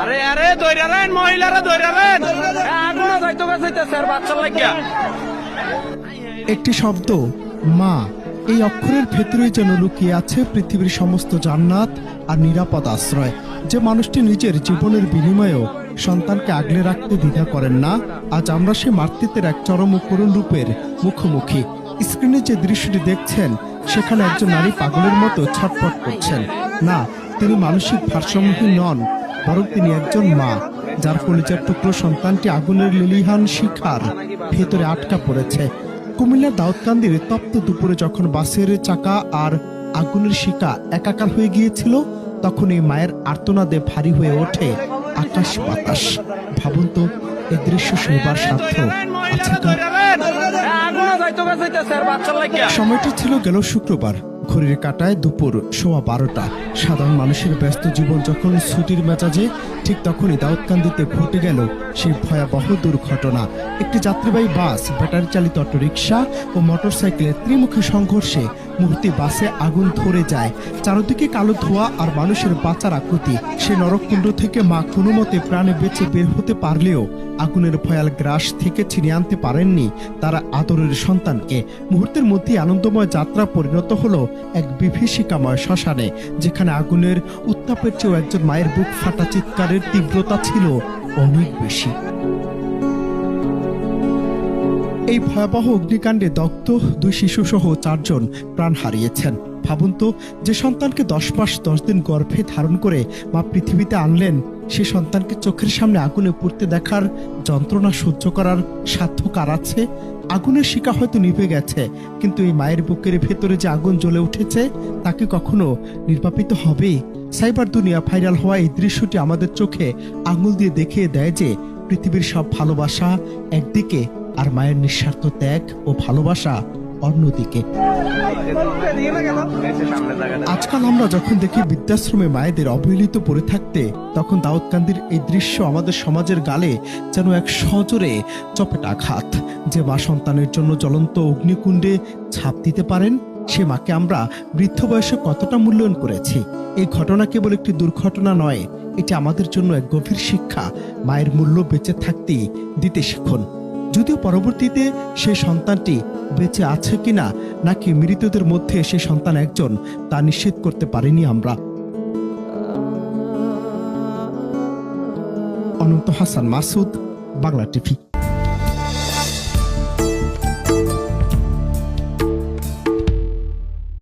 আরে আরে দইরালেন মহিলারা দইরালেন আগুন যাইতো গাছাইতে স্যার বাচ্চা লাগিয়া একটি শব্দ মা, এই অক্ষরের ভেতরে যেন লুকিয়ে আছে পৃথিবীর সমস্ত জান্নাত আর নিরাপদ আশ্রয়। যে মানুষটি নিজের জীবনের বিনিময়েও সন্তানকে আগলে রাখতে দ্বিধা করেন না, আজ আমরা সে মাতৃত্বের এক চরম ও করুণ রূপের মুখোমুখি। স্ক্রিনে যে দৃশ্যটি দেখছেন সেখানে একজন নারী পাগলের মতো ছটফট করছেন। না, তিনি মানসিক ভারসাম্যহীন নন, বরং তিনি একজন মা, যার কলিজার টুকরো সন্তানটি আগুনের লিলিহান শিখার ভেতরে আটকা পড়েছে। কুমিল্লার দাউদকান্দির তপ্ত দুপুরে যখন বাসের চাকা আর আগুনের শিকা একাকার হয়ে গিয়েছিল, তখন এই মায়ের আর্তনাদে ভারী হয়ে ওঠে আকাশ বাতাস। ভাবুন তো, এই দৃশ্য শুনবার সাধ্য আছে কার? আগুন যাইতো গাছাইতে স্যার বাচ্চা লাগিয়া সময়টি ছিল গেল শুক্রবার, ঘড়ির কাঁটায় দুপুর 12:15। সাধারণ মানুষের ব্যস্ত জীবন যখন ছুটির মেজাজে, ঠিক তখনই দাউদকান্দিতে ঘটে গেল সেই ভয়াবহ দুর্ঘটনা। একটি যাত্রীবাহী বাস, ব্যাটারি চালিত অটোরিকশা ও মোটরসাইকেলের ত্রিমুখী সংঘর্ষে মুহূর্তে বাসে আগুন ধরে যায়। চারদিকে কালো ধোঁয়া আর মানুষের বাঁচার আকুতি। সে নরককুণ্ড থেকে মা কোনো মতে প্রাণে বেঁচে বের হতে পারলেও আগুনের ভয়াল গ্রাস থেকে ছিনিয়ে আনতে পারেননি তারা আদরের সন্তানকে। মুহূর্তের মধ্যে আনন্দময় যাত্রা পরিণত হলো এক বিভীষিকাময় শ্মশানে, যেখানে আগুনের উত্তাপের চেয়েও একজন মায়ের বুক ফাটা চিৎকারের তীব্রতা ছিল অনেক বেশি। এই ভয়াবহ অগ্নিকাণ্ডে দগ্ধ 2 শিশুসহ 4 জন প্রাণ হারিয়েছেন। ভাবুন তো, যে সন্তানকে 10 মাস 10 দিন গর্ভে ধারণ করে মা পৃথিবীতে আনলেন, সে সন্তানকে চোখের সামনে আগুনে পুড়তে দেখার যন্ত্রণা সহ্য করার সাধ্য কার আছে? আগুনের শিকা হয়তো নিভে গেছে, কিন্তু এই মায়ের বুকের ভেতরে যে আগুন জ্বলে উঠেছে, তাকে কখনো নির্বাপিত হবে? সাইবার দুনিয়া ভাইরাল হওয়া এই দৃশ্যটি আমাদের চোখে আঙুল দিয়ে দেখিয়ে দেয় যে পৃথিবীর সব ভালোবাসা একদিকে, আর মায়ের নিঃস্বার্থ ত্যাগ ও ভালোবাসা অন্যদিকে। আজকাল আমরা যখন দেখি বৃদ্ধাশ্রমে মায়েদের অবহেলিত পড়ে থাকতে, তখন দাউদকান্দির এই দৃশ্য আমাদের সমাজের গালে যেন এক সজোরে চপেটাঘাত। যে মা সন্তানের জন্য জ্বলন্ত অগ্নিকুণ্ডে ঝাঁপ দিতে পারেন, সে মাকে আমরা বৃদ্ধ বয়সে কতটা মূল্যায়ন করেছি। এই ঘটনা কেবল একটি দুর্ঘটনা নয়, এটি আমাদের জন্য এক গভীর শিক্ষা। মায়ের মূল্য বেঁচে থাকতেই দিতে শিখুন। যদিও পরবর্তীতে সেই সন্তানটি বেঁচে আছে কিনা নাকি মৃতদের মধ্যে সে সন্তান একজন, তা নিশ্চিত করতে পারিনি আমরা। অনন্ত হাসান মাসুদ, বাংলা টিভি।